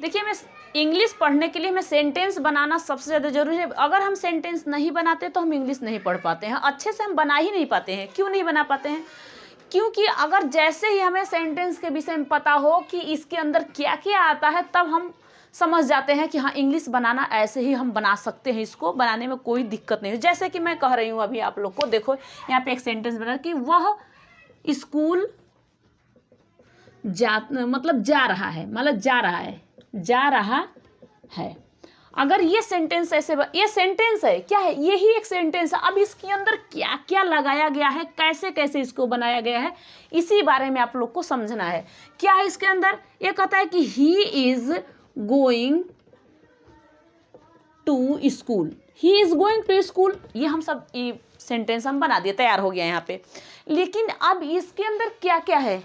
देखिए, मैं इंग्लिश पढ़ने के लिए हमें सेंटेंस बनाना सबसे ज़्यादा ज़रूरी है। अगर हम सेंटेंस नहीं बनाते तो हम इंग्लिश नहीं पढ़ पाते हैं, अच्छे से हम बना ही नहीं पाते हैं। क्यों नहीं बना पाते हैं? क्योंकि अगर जैसे ही हमें सेंटेंस के विषय में पता हो कि इसके अंदर क्या क्या आता है, तब हम समझ जाते हैं कि हाँ, इंग्लिश बनाना ऐसे ही हम बना सकते हैं, इसको बनाने में कोई दिक्कत नहीं है। जैसे कि मैं कह रही हूँ अभी आप लोग को, देखो यहाँ पे एक सेंटेंस बना कि वह स्कूल मतलब जा रहा है, मतलब जा रहा है। अगर ये सेंटेंस ऐसे ये सेंटेंस है, क्या है, यही एक सेंटेंस है। अब इसके अंदर क्या क्या लगाया गया है, कैसे कैसे इसको बनाया गया है, इसी बारे में आप लोग को समझना है। क्या है इसके अंदर? ये कहता है कि he is going to school, he is going to school. ये हम सब ये सेंटेंस हम बना दिए, तैयार हो गया यहाँ पे। लेकिन अब इसके अंदर क्या क्या है,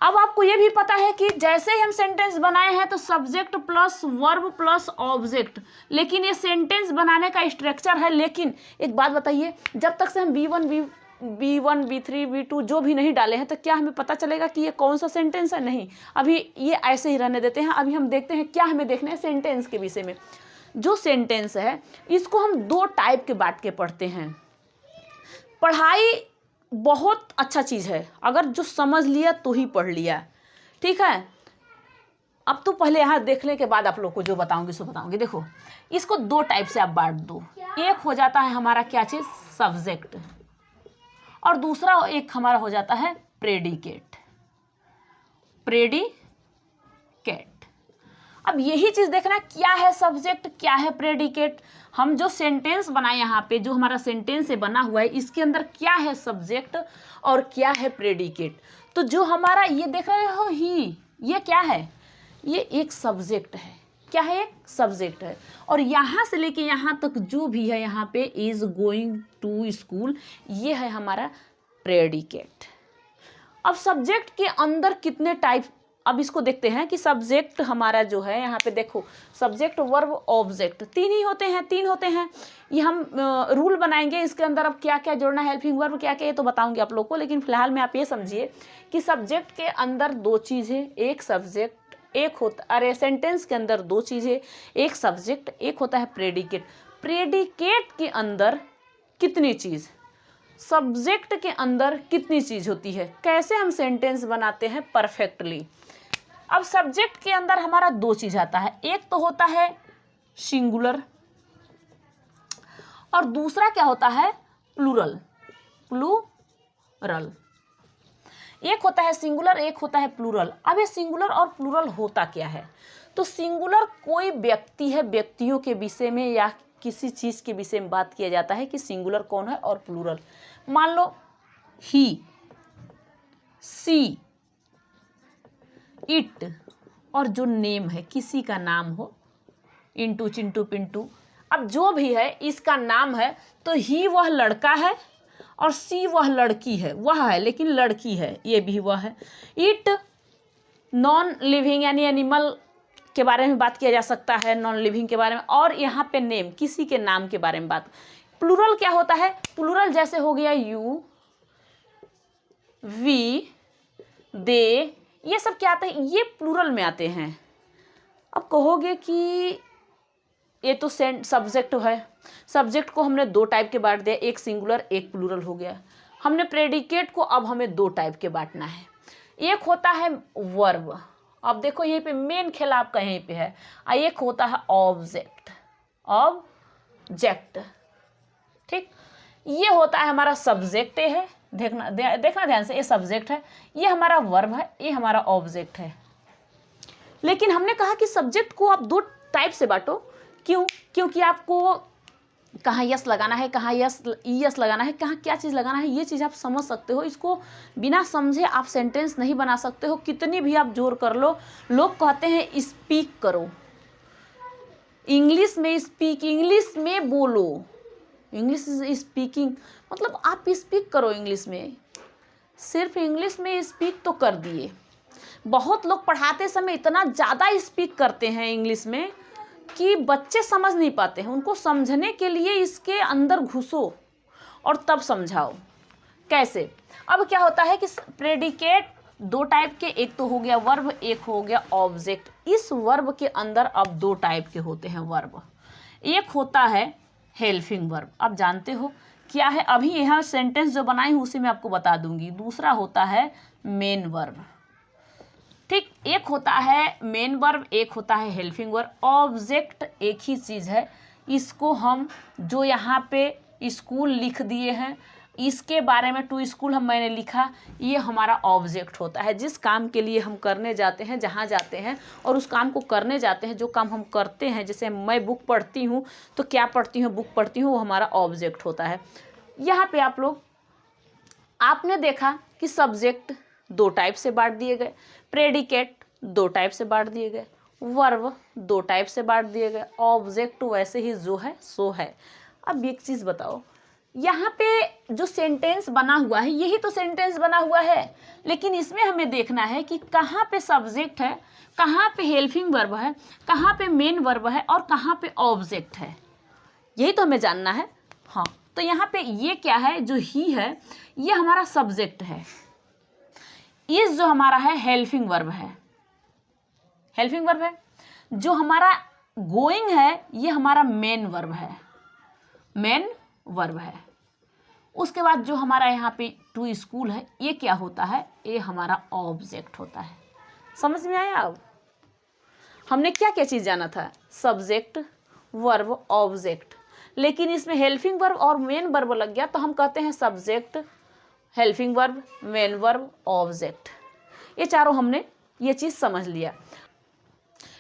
अब आपको ये भी पता है कि जैसे ही हम सेंटेंस बनाए हैं तो subject plus verb plus object, लेकिन ये सेंटेंस बनाने का स्ट्रक्चर है। लेकिन एक बात बताइए, जब तक से हम B1 B3 B2 जो भी नहीं डाले हैं, तो क्या हमें पता चलेगा कि ये कौन सा सेंटेंस है? नहीं, अभी ये ऐसे ही रहने देते हैं। अभी हम देखते हैं क्या हमें देखना है सेंटेंस के विषय में। जो सेंटेंस है इसको हम दो टाइप के बांट के पढ़ते हैं। पढ़ाई बहुत अच्छा चीज़ है, अगर जो समझ लिया तो ही पढ़ लिया, ठीक है। अब तो पहले यहाँ देखने के बाद आप लोग को जो बताऊंगी सो बताऊंगी। देखो, इसको दो टाइप से आप बांट दो। एक हो जाता है हमारा क्या चीज़, सब्जेक्ट, और दूसरा एक हमारा हो जाता है प्रेडिकेट। अब यही चीज़ देखना, क्या है सब्जेक्ट, क्या है प्रेडिकेट। हम जो सेंटेंस बनाए यहाँ पे, जो हमारा सेंटेंस से बना हुआ है, इसके अंदर क्या है सब्जेक्ट और क्या है प्रेडिकेट। तो जो हमारा ये देख रहे हो ही, ये क्या है, ये एक सब्जेक्ट है। क्या है? एक सब्जेक्ट है। और यहाँ से लेके यहाँ तक जो भी है, यहाँ पे इज गोइंग टू स्कूल, ये है हमारा प्रेडिकेट। अब सब्जेक्ट के अंदर कितने टाइप, अब इसको देखते हैं कि सब्जेक्ट हमारा जो है, यहाँ पे देखो, सब्जेक्ट वर्ब ऑब्जेक्ट तीन होते हैं। ये हम रूल बनाएंगे इसके अंदर। अब क्या क्या जोड़ना है, हेल्पिंग वर्ब क्या क्या, ये तो बताऊंगी आप लोग को। लेकिन फिलहाल में आप ये समझिए कि सब्जेक्ट के अंदर दो चीज़ें, एक सब्जेक्ट, एक होता, अरे सेंटेंस के अंदर दो चीज़ें, एक सब्जेक्ट, एक होता है प्रेडिकेट। प्रेडिकेट के अंदर कितनी चीज़, सब्जेक्ट के अंदर कितनी चीज़ होती है, कैसे हम सेंटेंस बनाते हैं परफेक्टली। अब सब्जेक्ट के अंदर हमारा दो चीज आता है, एक तो होता है सिंगुलर और दूसरा क्या होता है, प्लूरल। एक होता है सिंगुलर, एक होता है प्लूरल। अब ये सिंगुलर और प्लूरल होता क्या है? तो सिंगुलर कोई व्यक्ति है, व्यक्तियों के विषय में या किसी चीज के विषय में बात किया जाता है कि सिंगुलर कौन है, और प्लूरल मान लो ही, सी, इट, और जो नेम है, किसी का नाम हो, इंटू, चिंटू, पिंटू, अब जो भी है इसका नाम है, तो ही वह लड़का है और सी वह लड़की है, वह है लेकिन लड़की है, ये भी वह है। इट नॉन लिविंग यानी एनिमल के बारे में बात किया जा सकता है, नॉन लिविंग के बारे में। और यहाँ पे नेम, किसी के नाम के बारे में बात। प्लूरल क्या होता है, प्लूरल जैसे हो गया यू, वी, दे, ये सब क्या आते हैं, ये प्लूरल में आते हैं। अब कहोगे कि ये तो सब्जेक्ट है, सब्जेक्ट को हमने दो टाइप के बांट दिया, एक सिंगुलर एक प्लूरल हो गया। हमने प्रेडिकेट को अब हमें दो टाइप के बांटना है, एक होता है वर्ब, अब देखो यहीं पे मेन खेल आपका यहीं पे है, और एक होता है ऑब्जेक्ट। ठीक, ये होता है हमारा सब्जेक्ट है, देखना ध्यान से, ये सब्जेक्ट है, ये हमारा वर्ब है, ये हमारा ऑब्जेक्ट है। लेकिन हमने कहा कि सब्जेक्ट को आप दो टाइप से बांटो। क्यों? क्योंकि आपको कहाँ यस लगाना है, कहाँ यस लगाना है, कहाँ क्या चीज़ लगाना है, ये चीज़ आप समझ सकते हो। इसको बिना समझे आप सेंटेंस नहीं बना सकते हो, कितनी भी आप जोर कर लो। लोग कहते हैं स्पीक करो, इंग्लिश में स्पीक, इंग्लिश में बोलो, इंग्लिश स्पीकिंग मतलब आप स्पीक करो इंग्लिश में, सिर्फ इंग्लिश में स्पीक तो कर दिए। बहुत लोग पढ़ाते समय इतना ज़्यादा स्पीक करते हैं इंग्लिश में कि बच्चे समझ नहीं पाते हैं। उनको समझने के लिए इसके अंदर घुसो और तब समझाओ। कैसे? अब क्या होता है कि प्रेडिकेट दो टाइप के, एक तो हो गया वर्ब, एक हो गया ऑब्जेक्ट। इस वर्ब के अंदर अब दो टाइप के होते हैं वर्ब। एक होता है हेल्पिंग वर्ब, आप जानते हो क्या है, अभी यहाँ सेंटेंस जो बनाई हूँ उसी में आपको बता दूंगी। दूसरा होता है मेन वर्ब, ठीक। एक होता है मेन वर्ब, एक होता है हेल्पिंग वर्ब। ऑब्जेक्ट एक ही चीज़ है, इसको हम जो यहाँ पे स्कूल लिख दिए हैं, इसके बारे में टू स्कूल मैंने लिखा, ये हमारा ऑब्जेक्ट होता है। जिस काम के लिए हम करने जाते हैं, जहाँ जाते हैं और उस काम को करने जाते हैं, जो काम हम करते हैं, जैसे मैं बुक पढ़ती हूँ तो क्या पढ़ती हूँ, बुक पढ़ती हूँ, वो हमारा ऑब्जेक्ट होता है। यहाँ पे आप लोग आपने देखा कि सब्जेक्ट दो टाइप से बांट दिए गए, प्रेडिकेट दो टाइप से बांट दिए गए, वर्ब दो टाइप से बांट दिए गए, ऑब्जेक्ट वैसे ही जो है सो है। अब एक चीज़ बताओ, यहाँ पे जो सेंटेंस बना हुआ है यही तो सेंटेंस बना हुआ है, लेकिन इसमें हमें देखना है कि कहाँ पे सब्जेक्ट है, कहाँ पे हेल्पिंग वर्ब है, कहाँ पे मेन वर्ब है और कहाँ पे ऑब्जेक्ट है, यही तो हमें जानना है। हाँ, तो यहाँ पे ये क्या है, जो ही है ये हमारा सब्जेक्ट है, इस जो हमारा है हेल्पिंग वर्ब है, हेल्पिंग वर्ब है। जो हमारा गोइंग है ये हमारा मेन वर्ब है, मेन वर्ब है। उसके बाद जो हमारा यहाँ पे टू स्कूल है ये क्या होता है, ये हमारा ऑब्जेक्ट होता है। समझ में आया? अब हमने क्या क्या चीज़ जाना था, सब्जेक्ट, वर्ब, ऑब्जेक्ट, लेकिन इसमें हेल्पिंग वर्ब और मेन वर्ब लग गया तो हम कहते हैं subject, helping verb, main verb, object. ये चारों हमने ये चीज़ समझ लिया।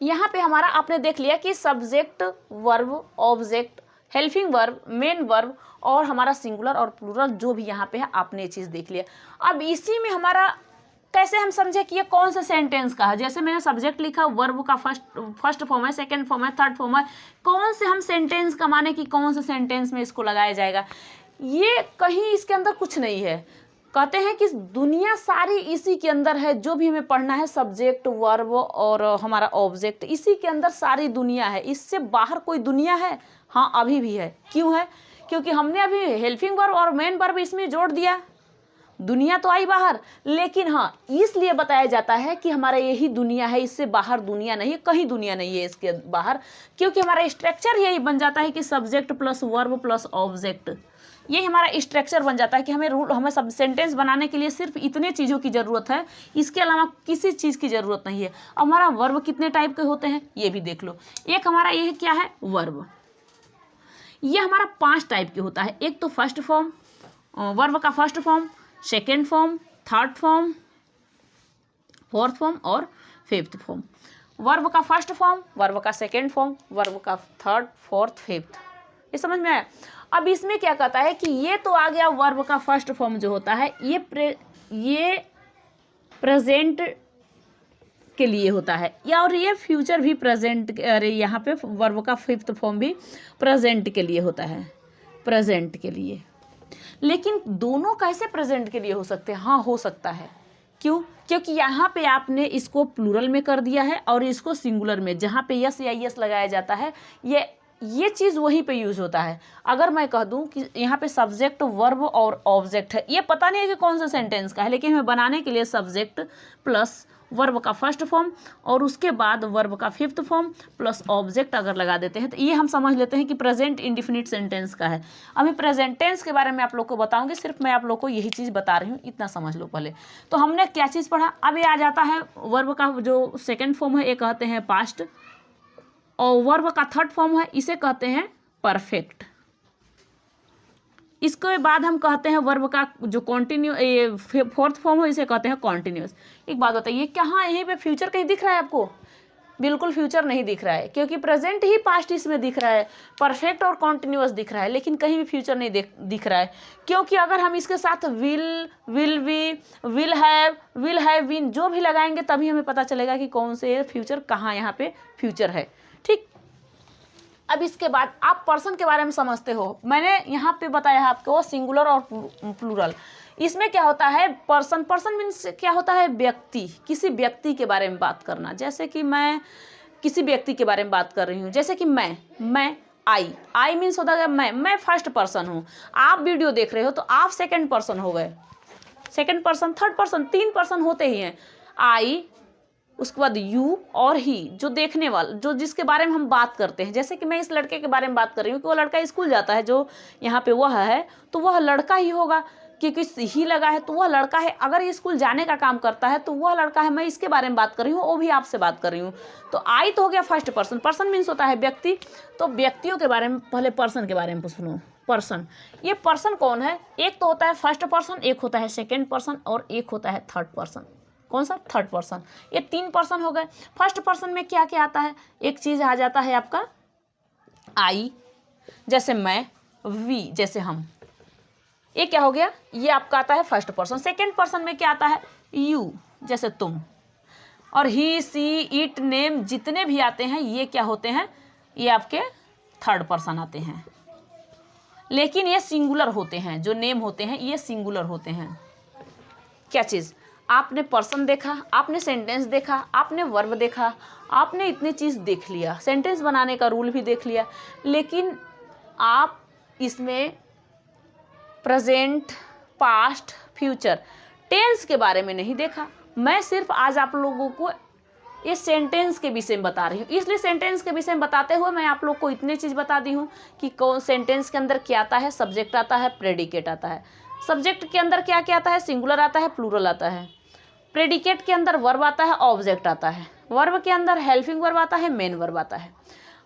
यहाँ पे हमारा आपने देख लिया कि subject, verb, object, helping verb, main verb और हमारा सिंगुलर और प्लूरल जो भी यहाँ पे है, आपने ये चीज़ देख लिया। अब इसी में हमारा कैसे हम समझे कि ये कौन सा सेंटेंस का है। जैसे मैंने सब्जेक्ट लिखा, वर्ब का फर्स्ट फॉर्म है, सेकंड फॉर्म है, थर्ड फॉर्म है, कौन से हम सेंटेंस का माने कि कौन से सेंटेंस में इसको लगाया जाएगा, ये कहीं इसके अंदर कुछ नहीं है। कहते हैं कि दुनिया सारी इसी के अंदर है, जो भी हमें पढ़ना है सब्जेक्ट, वर्ब और हमारा ऑब्जेक्ट, इसी के अंदर सारी दुनिया है। इससे बाहर कोई दुनिया है? हाँ, अभी भी है। क्यों है? क्योंकि हमने अभी हेल्पिंग वर्ब और मेन वर्ब इसमें जोड़ दिया, दुनिया तो आई बाहर। लेकिन हाँ, इसलिए बताया जाता है कि हमारा यही दुनिया है, इससे बाहर दुनिया नहीं है, कहीं दुनिया नहीं है इसके बाहर, क्योंकि हमारा स्ट्रक्चर यही बन जाता है कि subject plus verb plus object, ये हमारा स्ट्रक्चर बन जाता है कि हमें सब सेंटेंस बनाने के लिए सिर्फ इतने चीज़ों की ज़रूरत है, इसके अलावा किसी चीज़ की ज़रूरत नहीं है। अब हमारा वर्ब कितने टाइप के होते हैं ये भी देख लो। एक हमारा ये क्या है, वर्ब, ये हमारा 5 टाइप के होता है। एक तो फर्स्ट फॉर्म, वर्ब का first form, second form, third form, fourth form और फिफ्थ फॉर्म। वर्ब का फर्स्ट फॉर्म, वर्ब का सेकेंड फॉर्म, वर्ब का थर्ड, फोर्थ, फिफ्थ। ये समझ में आया? अब इसमें क्या कहता है कि ये तो आ गया वर्ब का फर्स्ट फॉर्म जो होता है, ये प्रेजेंट के लिए होता है, या और ये फ्यूचर भी प्रेजेंट, अरे यहाँ पे वर्ब का फिफ्थ फॉर्म भी प्रेजेंट के लिए होता है, प्रेजेंट के लिए। लेकिन दोनों कैसे प्रेजेंट के लिए हो सकते हैं? हाँ, हो सकता है। क्यों? क्योंकि यहाँ पे आपने इसको प्लूरल में कर दिया है और इसको सिंगुलर में, जहाँ पे यस या यस लगाया जाता है, ये चीज़ वहीं पे यूज़ होता है। अगर मैं कह दूं कि यहाँ पे सब्जेक्ट, वर्ब और ऑब्जेक्ट है, ये पता नहीं है कि कौन सा सेंटेंस का है, लेकिन हमें बनाने के लिए सब्जेक्ट प्लस वर्ब का फर्स्ट फॉर्म और उसके बाद वर्ब का फिफ्थ फॉर्म प्लस ऑब्जेक्ट अगर लगा देते हैं तो ये हम समझ लेते हैं कि प्रेजेंट इंडिफिनिट सेंटेंस का है। अभी प्रेजेंट टेंस के बारे में आप लोग को बताऊंगी, सिर्फ मैं आप लोग को यही चीज़ बता रही हूँ, इतना समझ लो पहले। तो हमने क्या चीज़ पढ़ा, अब ये आ जाता है वर्ब का जो सेकेंड फॉर्म है, ये कहते हैं पास्ट, और वर्ब का थर्ड फॉर्म है, इसे कहते हैं परफेक्ट। इसके बाद हम कहते हैं वर्ब का जो फोर्थ फॉर्म है, इसे कहते हैं कॉन्टिन्यूस। एक बात बताइए, कहाँ यहीं पे फ्यूचर कहीं दिख रहा है आपको? बिल्कुल फ्यूचर नहीं दिख रहा है, क्योंकि प्रेजेंट ही पास्ट इसमें दिख रहा है, परफेक्ट और कॉन्टिन्यूस दिख रहा है, लेकिन कहीं भी फ्यूचर नहीं दिख रहा है। क्योंकि अगर हम इसके साथ will be, will have been जो भी लगाएंगे तभी हमें पता चलेगा कि कौन से फ्यूचर, कहाँ यहाँ पे फ्यूचर है। ठीक, अब इसके बाद आप पर्सन के बारे में समझते हो। मैंने यहाँ पे बताया आपको सिंगुलर और प्लूरल। इसमें क्या होता है, पर्सन मीन्स क्या होता है, व्यक्ति, किसी व्यक्ति के बारे में बात करना। जैसे कि मैं किसी व्यक्ति के बारे में बात कर रही हूँ, जैसे कि मैं आई मीन्स होता है मैं फर्स्ट पर्सन हूँ। आप वीडियो देख रहे हो तो आप सेकंड पर्सन हो गए। Second person, third person, 3 person होते ही हैं। आई, उसके बाद यू और ही, जो देखने वाला, जो जिसके बारे में हम बात करते हैं। जैसे कि मैं इस लड़के के बारे में बात कर रही हूँ कि वो लड़का स्कूल जाता है, जो यहाँ पे वह है तो वह लड़का ही होगा, क्योंकि ही लगा है तो वह लड़का है। अगर ये स्कूल जाने का काम करता है तो वह लड़का है। मैं इसके बारे में बात कर रही हूँ, वो भी आपसे बात कर रही हूँ। तो आई तो हो गया फर्स्ट पर्सन, पर्सन मीन्स होता है व्यक्ति। तो व्यक्तियों के बारे में पहले पर्सन के बारे में सुनो। पर्सन, ये पर्सन कौन है? एक तो होता है फर्स्ट पर्सन, एक होता है सेकेंड पर्सन और एक होता है थर्ड पर्सन। कौन सा? Third person. ये 3 पर्सन हो गए। फर्स्ट पर्सन में क्या क्या आता है? एक चीज़ आ जाता है आपका आई, जैसे मैं, वी जैसे हम, ये क्या हो गया? ये आपका आता है फर्स्ट पर्सन। सेकेंड पर्सन में क्या आता है? यू जैसे तुम, और ही, सी, इट, नेम जितने भी आते हैं ये क्या होते हैं? ये आपके थर्ड पर्सन आते हैं, लेकिन ये सिंगुलर होते हैं। जो नेम होते हैं ये सिंगुलर होते हैं। क्या चीज़? आपने पर्सन देखा, आपने सेंटेंस देखा, आपने वर्ब देखा, आपने इतनी चीज़ देख लिया, सेंटेंस बनाने का रूल भी देख लिया, लेकिन आप इसमें प्रेजेंट, पास्ट, फ्यूचर, टेंस के बारे में नहीं देखा। मैं सिर्फ आज आप लोगों को ये सेंटेंस के विषय में बता रही हूँ, इसलिए सेंटेंस के विषय में बताते हुए मैं आप लोग को इतनी चीज़ बता दी हूँ कि कौन सेंटेंस के अंदर क्या आता है? सब्जेक्ट आता है, प्रेडिकेट आता है। सब्जेक्ट के अंदर क्या क्या आता है? सिंगुलर आता है, प्लूरल आता है। प्रेडिकेट के अंदर वर्ब आता है, ऑब्जेक्ट आता है। वर्ब के अंदर हेल्पिंग वर्ब आता है, मेन वर्ब आता है।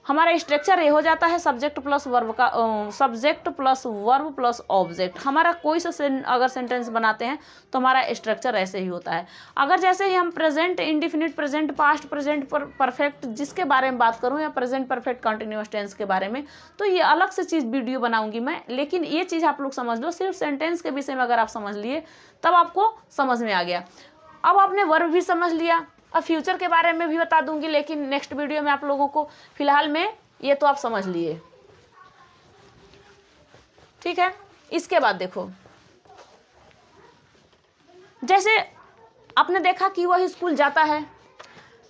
हमारा स्ट्रक्चर ये हो जाता है सब्जेक्ट प्लस वर्ब का, subject plus verb plus object. हमारा कोई सा अगर सेंटेंस बनाते हैं तो हमारा स्ट्रक्चर ऐसे ही होता है। अगर जैसे ही हम present indefinite, present past, present perfect जिसके बारे में बात करूँ, या प्रेजेंट परफेक्ट कंटिन्यूअस टेंस के बारे में, तो ये अलग से चीज़ वीडियो बनाऊंगी मैं। लेकिन ये चीज़ आप लोग समझ लो, सिर्फ सेंटेंस के विषय में अगर आप समझ लिए तब आपको समझ में आ गया। अब आपने वर्ब भी समझ लिया, अब फ्यूचर के बारे में भी बता दूंगी, लेकिन नेक्स्ट वीडियो में आप लोगों को। फिलहाल में ये तो आप समझ लिए, ठीक है। इसके बाद देखो, जैसे आपने देखा कि वह स्कूल जाता है,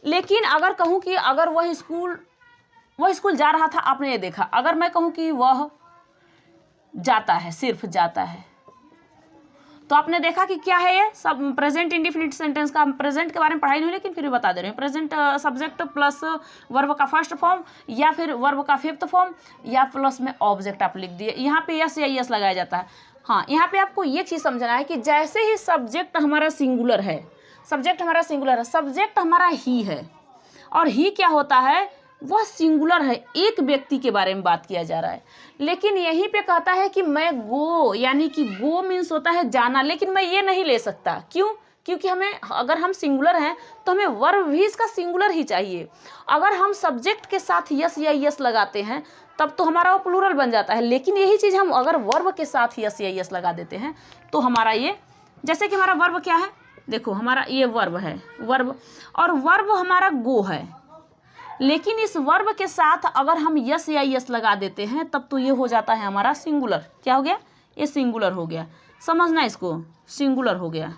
लेकिन अगर कहूँ कि अगर वह स्कूल जा रहा था, आपने ये देखा। अगर मैं कहूँ कि वह जाता है, सिर्फ जाता है, तो आपने देखा कि क्या है ये? सब प्रेजेंट इंडिफिनिट सेंटेंस का। हम प्रेजेंट के बारे में पढ़ाई नहीं, लेकिन फिर भी बता दे रहे हैं। प्रेजेंट सब्जेक्ट प्लस वर्ब का फर्स्ट फॉर्म, या फिर वर्ब का फिफ्थ फॉर्म, या प्लस में ऑब्जेक्ट आप लिख दिए। यहाँ पे यस या यस लगाया जाता है। हाँ, यहाँ पे आपको ये चीज़ समझना है कि जैसे ही सब्जेक्ट हमारा सिंगुलर है, सब्जेक्ट हमारा ही है, और ही क्या होता है? वह सिंगुलर है, एक व्यक्ति के बारे में बात किया जा रहा है। लेकिन यहीं पे कहता है कि मैं गो, यानी कि गो मीन्स होता है जाना, लेकिन मैं ये नहीं ले सकता। क्यों? क्योंकि हमें, अगर हम सिंगुलर हैं तो हमें वर्ब भी इसका सिंगुलर ही चाहिए। अगर हम सब्जेक्ट के साथ यस या यस लगाते हैं तब तो हमारा वो प्लूरल बन जाता है, लेकिन यही चीज़ हम अगर वर्ब के साथ यस या यस लगा देते हैं तो हमारा ये, जैसे कि हमारा वर्ब क्या है? देखो, हमारा ये वर्ब है, वर्ब, और वर्ब हमारा गो है, लेकिन इस वर्ब के साथ अगर हम यस या यस लगा देते हैं तब तो ये हो जाता है हमारा सिंगुलर। क्या हो गया? ये सिंगुलर हो गया। समझना इसको, सिंगुलर हो गया।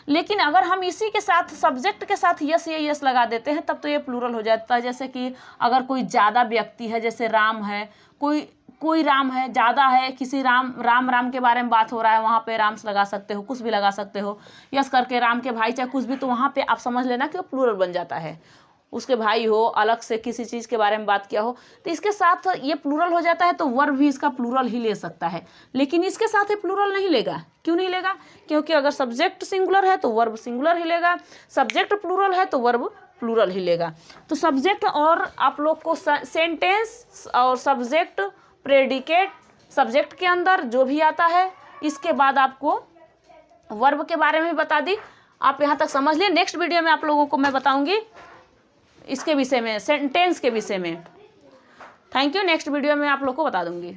लेकिन अगर हम इसी के साथ, सब्जेक्ट के साथ यस या यस लगा देते हैं तब तो ये प्लूरल हो जाता है। जैसे कि अगर कोई ज़्यादा व्यक्ति है, जैसे राम है, कोई राम है, ज़्यादा है, किसी राम के बारे में बात हो रहा है, वहाँ पे राम्स लगा सकते हो, कुछ भी लगा सकते हो, यस करके राम के भाई चाहे कुछ भी, तो वहाँ पे आप समझ लेना कि वो प्लूरल बन जाता है। उसके भाई हो, अलग से किसी चीज़ के बारे में बात किया हो, तो इसके साथ ये प्लूरल हो जाता है, तो वर्ब भी इसका प्लूरल ही ले सकता है। लेकिन इसके साथ ये प्लूरल नहीं लेगा। क्यों नहीं लेगा? क्योंकि अगर सब्जेक्ट सिंगुलर है तो वर्ब सिंगुलर ही लेगा, सब्जेक्ट प्लूरल है तो वर्ब प्लूरल ही लेगा। तो सब्जेक्ट, और आप लोग को सेंटेंस और सब्जेक्ट, प्रेडिकेट, सब्जेक्ट के अंदर जो भी आता है, इसके बाद आपको वर्ब के बारे में भी बता दी। आप यहाँ तक समझ लिए। नेक्स्ट वीडियो में आप लोगों को मैं बताऊँगी इसके विषय में, सेंटेंस के विषय में। Thank you. नेक्स्ट वीडियो में आप लोग को बता दूंगी।